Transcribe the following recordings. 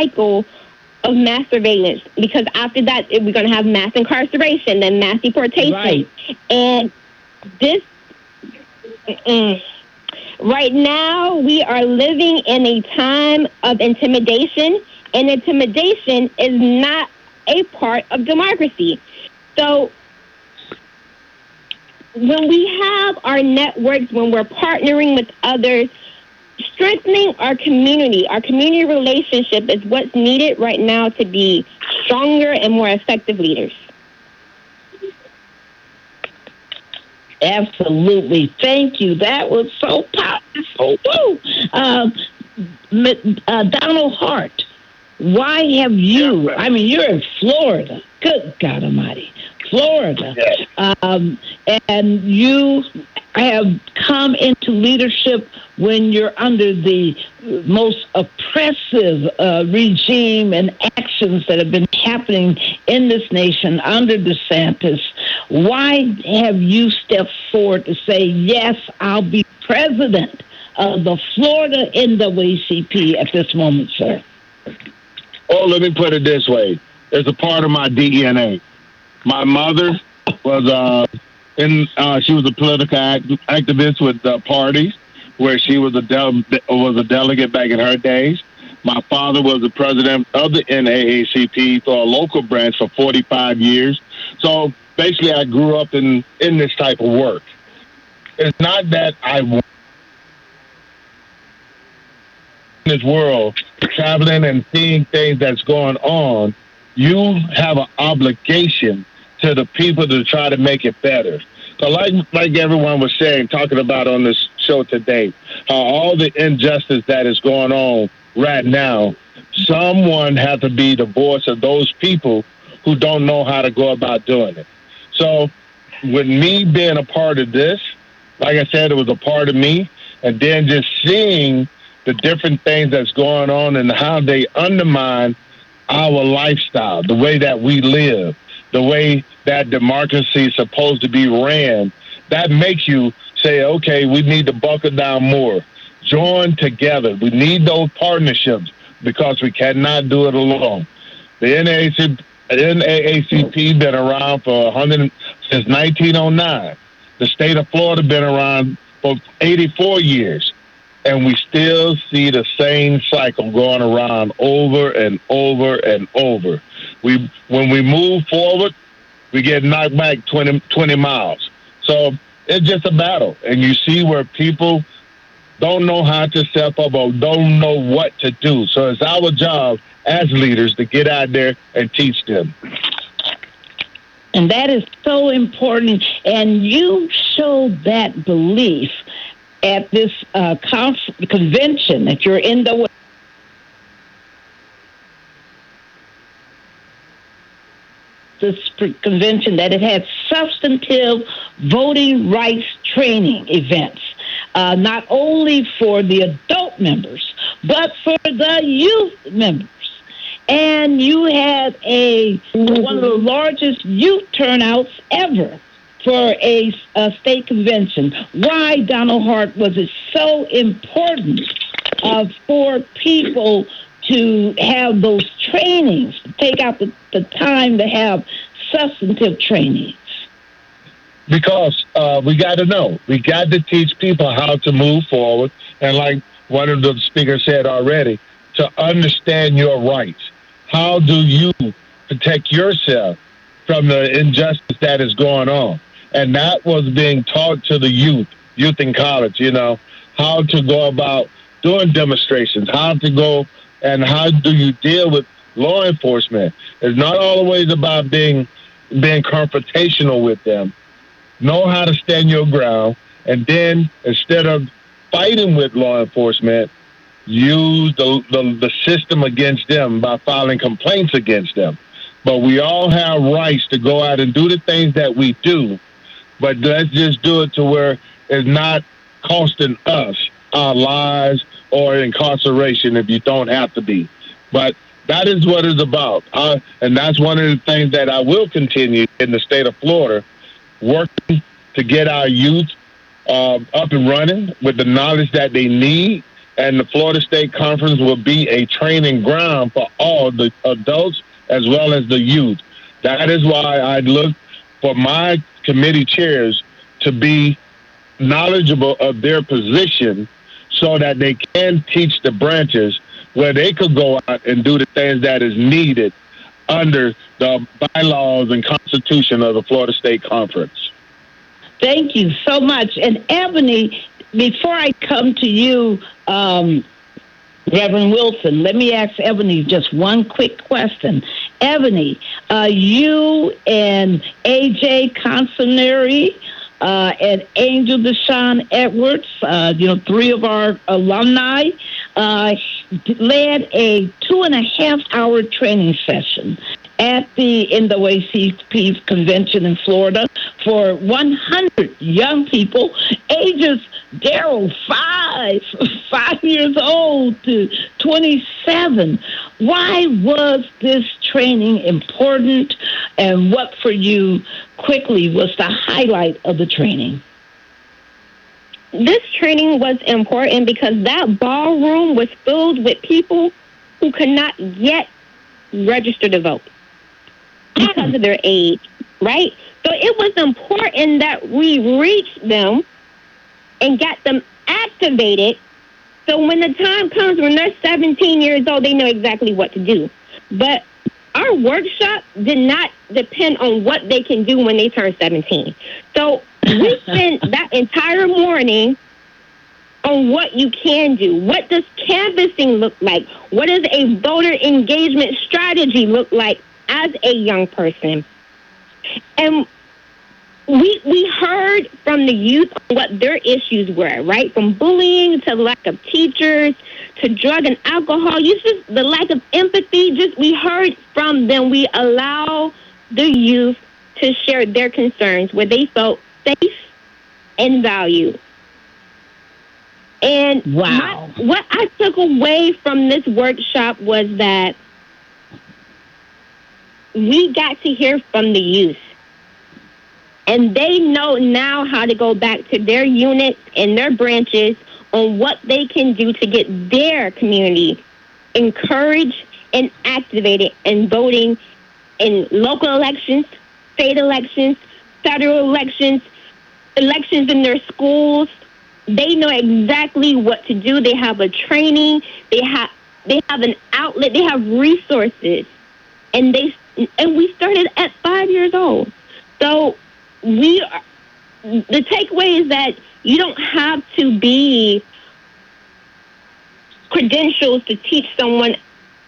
cycle of mass surveillance, because after that we're going to have mass incarceration, then mass deportation. Right. And this, right now we are living in a time of intimidation, and intimidation is not a part of democracy. So when we have our networks, when we're partnering with others, strengthening our community relationship is what's needed right now to be stronger and more effective leaders. Absolutely. Thank you. That was so powerful. Donald Hart, why have you, I mean, you're in Florida. Good God Almighty. Florida. And you have come into leadership when you're under the most oppressive regime and actions that have been happening in this nation under DeSantis. Why have you stepped forward to say, yes, I'll be president of the Florida NAACP at this moment, sir? Oh, let me put it this way. It's a part of my DNA. My mother was she was a political activist with parties, where she was a delegate back in her days. My father was the president of the NAACP for a local branch for 45 years. So basically, I grew up in this type of work. It's not that I want in this world, traveling and seeing things that's going on. You have an obligation to the people to try to make it better. So like everyone was saying, talking about on this show today, how all the injustice that is going on right now, someone has to be the voice of those people who don't know how to go about doing it. So with me being a part of this, like I said, it was a part of me. And then just seeing the different things that's going on and how they undermine our lifestyle, the way that we live, the way that democracy is supposed to be ran, that makes you say, okay, we need to buckle down more. Join together. We need those partnerships because we cannot do it alone. The NAACP been around since 1909. The state of Florida been around for 84 years. And we still see the same cycle going around over and over and over. When we move forward, we get knocked back 20 miles. So it's just a battle. And you see where people don't know how to step up or don't know what to do. So it's our job as leaders to get out there and teach them. And that is so important. And you showed that belief at this convention that you're in the this convention, that it had substantive voting rights training events, not only for the adult members, but for the youth members. And you had one of the largest youth turnouts ever for a state convention. Why, Donald Hart, was it so important for people to have those trainings, to take out the time to have substantive trainings? Because we got to know. We got to teach people how to move forward. And like one of the speakers said already, to understand your rights. How do you protect yourself from the injustice that is going on? And that was being taught to the youth in college, how to go about doing demonstrations, how to go and how do you deal with law enforcement. It's not always about being confrontational with them. Know how to stand your ground, and then instead of fighting with law enforcement, use the system against them by filing complaints against them. But we all have rights to go out and do the things that we do, but let's just do it to where it's not costing us our lives or incarceration if you don't have to be. But that is what it's about. And that's one of the things that I will continue in the state of Florida, working to get our youth up and running with the knowledge that they need and the Florida State Conference will be a training ground for all the adults as well as the youth. That is why I look for my committee chairs to be knowledgeable of their position so that they can teach the branches where they could go out and do the things that is needed under the bylaws and constitution of the Florida State Conference. Thank you so much. And Eboni, before I come to you, Reverend Wilson, let me ask Eboni just one quick question. Eboni, you and A.J. Consinari and Angel Deshaun Edwards, three of our alumni, led a 2.5-hour training session at the NAACP convention in Florida for 100 young people, ages, Daryl, 5 years old to 27. Why was this training important, and what for you quickly was the highlight of the training? This training was important because that ballroom was filled with people who could not yet register to vote because of their age, right? So it was important that we reached them and got them activated so when the time comes when they're 17 years old, they know exactly what to do. But our workshop did not depend on what they can do when they turn 17. So we spent that entire morning on what you can do. What does canvassing look like? What does a voter engagement strategy look like as a young person? And we heard from the youth what their issues were, right? From bullying to lack of teachers to drug and alcohol use, the lack of empathy. We heard from them. We allow the youth to share their concerns where they felt safe and valued. And wow. What I took away from this workshop was that we got to hear from the youth. And they know now how to go back to their units and their branches on what they can do to get their community encouraged and activated in voting in local elections, state elections, federal elections, elections in their schools. They know exactly what to do. They have a training. They have an outlet. They have resources. And we started at 5 years old. So the takeaway is that you don't have to be credentials to teach someone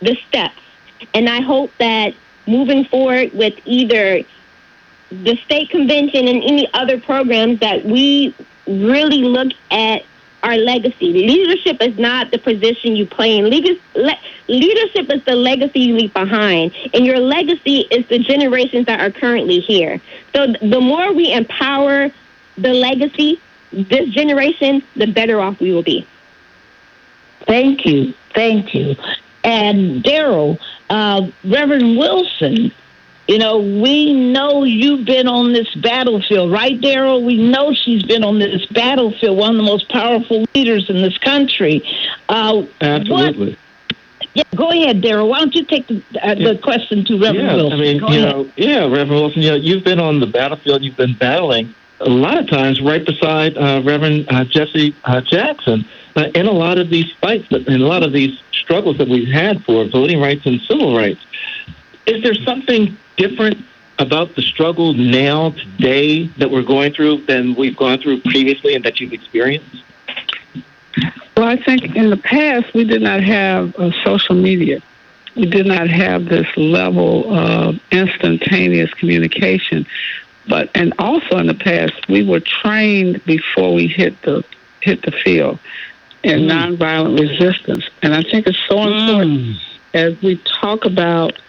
the steps. And I hope that moving forward with either the state convention and any other programs that we really look at our legacy. Leadership is not the position you play in. Leadership is the legacy you leave behind. And your legacy is the generations that are currently here. So the more we empower the legacy, this generation, the better off we will be. Thank you. And Daryl, Reverend Wilson, we know you've been on this battlefield, right, Daryl? We know she's been on this battlefield, one of the most powerful leaders in this country. Absolutely. Go ahead, Daryl. Why don't you take the question to Reverend Wilson? Reverend Wilson, you've been on the battlefield. You've been battling a lot of times right beside Reverend Jesse Jackson in a lot of these fights, in a lot of these struggles that we've had for voting rights and civil rights. Is there something different about the struggle now, today, that we're going through than we've gone through previously and that you've experienced? Well, I think in the past we did not have social media. We did not have this level of instantaneous communication. And also in the past, we were trained before we hit the field in nonviolent resistance. And I think it's so important as we talk about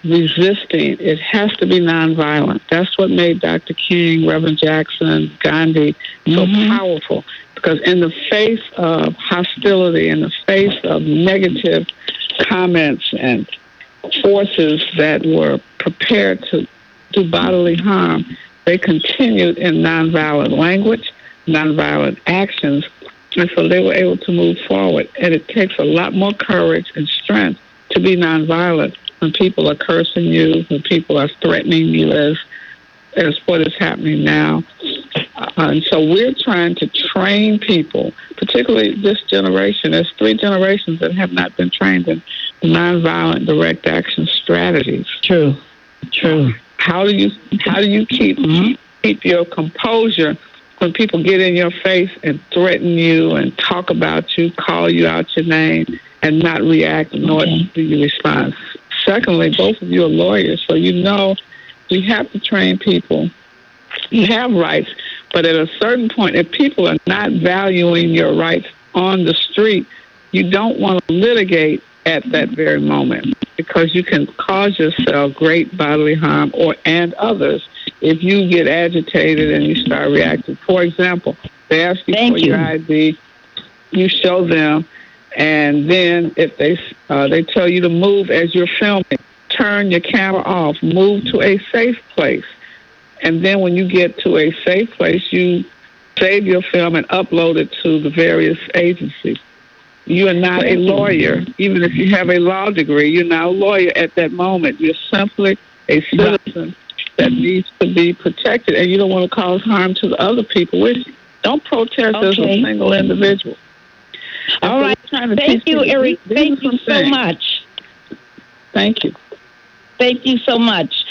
resisting, it has to be nonviolent. That's what made Dr. King, Reverend Jackson, Gandhi so powerful. Because in the face of hostility, in the face of negative comments and forces that were prepared to do bodily harm, they continued in nonviolent language, nonviolent actions, And so they were able to move forward. And it takes a lot more courage and strength to be nonviolent when people are cursing you, when people are threatening you as what is happening now. And so we're trying to train people, particularly this generation. There's 3 generations that have not been trained in nonviolent direct action strategies. True. How do you keep your composure when people get in your face and threaten you and talk about you, call you out your name, and not react, nor do you respond? Secondly, both of you are lawyers, so you know we have to train people. You have rights, but at a certain point, if people are not valuing your rights on the street, you don't want to litigate at that very moment, because you can cause yourself great bodily harm and others if you get agitated and you start reacting. For example, they ask you for your ID, you show them, and then if they tell you to move as you're filming, turn your camera off, move to a safe place. And then when you get to a safe place, you save your film and upload it to the various agencies. You are not a lawyer. Even if you have a law degree, you're not a lawyer at that moment. You're simply a citizen that needs to be protected, and you don't want to cause harm to the other people with you. Don't protest as a single individual. All right. Thank you, Eric. Thank you so much. Thank you. Thank you so much.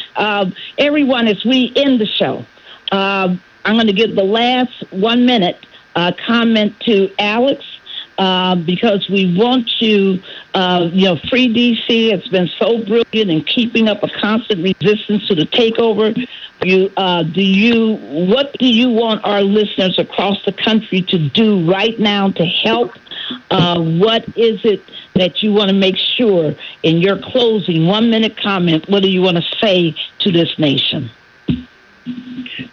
Everyone, as we end the show, I'm going to give the last 1 minute comment to Alex, because we want to, free D.C. It's been so brilliant in keeping up a constant resistance to the takeover. What do you want our listeners across the country to do right now to help? What is it that you want to make sure in your closing 1 minute comment? What do you want to say to this nation?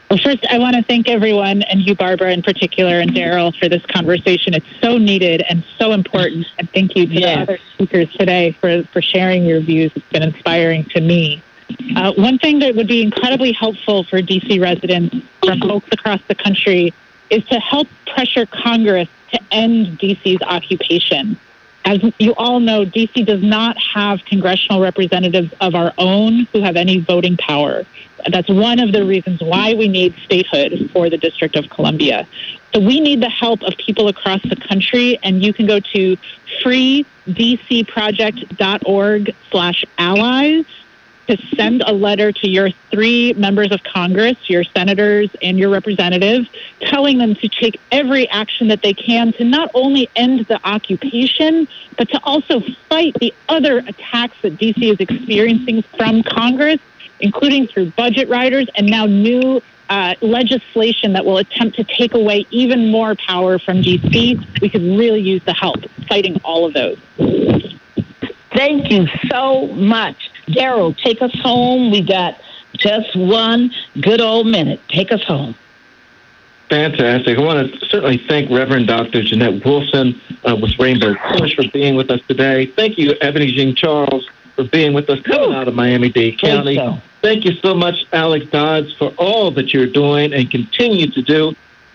Well, first, I want to thank everyone, and you, Barbara, in particular, and Daryl, for this conversation. It's so needed and so important. And thank you to the other speakers today for sharing your views. It's been inspiring to me. One thing that would be incredibly helpful for D.C. residents, for folks across the country, is to help pressure Congress to end D.C.'s occupation. As you all know, D.C. does not have congressional representatives of our own who have any voting power. That's one of the reasons why we need statehood for the District of Columbia. So we need the help of people across the country, and you can go to freedcproject.org/allies to send a letter to your 3 members of Congress, your senators and your representatives, telling them to take every action that they can to not only end the occupation, but to also fight the other attacks that D.C. is experiencing from Congress, including through budget riders and now new legislation that will attempt to take away even more power from D.C. We could really use the help fighting all of those. Thank you so much. Daryl, take us home. We got just 1 good old minute. Take us home. Fantastic. I want to certainly thank Reverend Dr. Janette Wilson with Rainbow Push for being with us today. Thank you, Eboni Jean Charles, for being with us coming out of Miami-Dade County. Thank you so much, Alex Dodds, for all that you're doing and continue to do.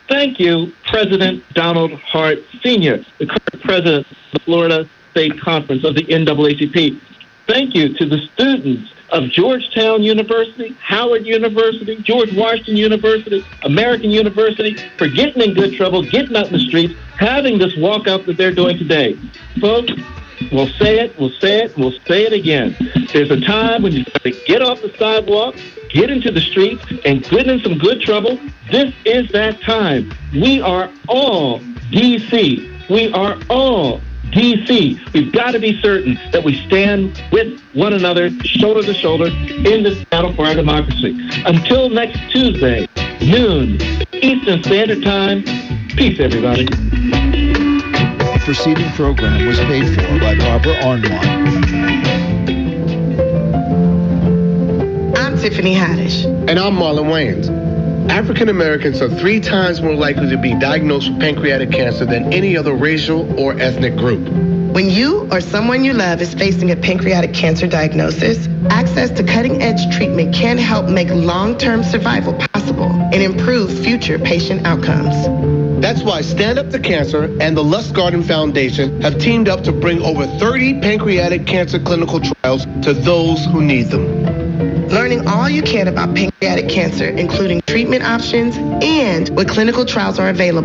Thank you, President Donald Hart, Sr., the current president of the Florida State Conference of the NAACP. Thank you to the students of Georgetown University, Howard University, George Washington University, American University for getting in good trouble, getting out in the streets, having this walkout that they're doing today. Folks, we'll say it, we'll say it, we'll say it again. There's a time when you have to get off the sidewalk, get into the streets, and get in some good trouble. This is that time. We are all D.C. We are all D.C. We've got to be certain that we stand with one another, shoulder to shoulder, in this battle for our democracy. Until next Tuesday, noon, Eastern Standard Time, peace, everybody. The preceding program was paid for by Barbara Arnwine. I'm Tiffany Haddish. And I'm Marlon Wayans. African Americans are 3 times more likely to be diagnosed with pancreatic cancer than any other racial or ethnic group. When you or someone you love is facing a pancreatic cancer diagnosis, access to cutting-edge treatment can help make long-term survival possible and improve future patient outcomes. That's why Stand Up to Cancer and the Lustgarten Foundation have teamed up to bring over 30 pancreatic cancer clinical trials to those who need them. Learning all you can about pancreatic cancer, including treatment options and what clinical trials are available.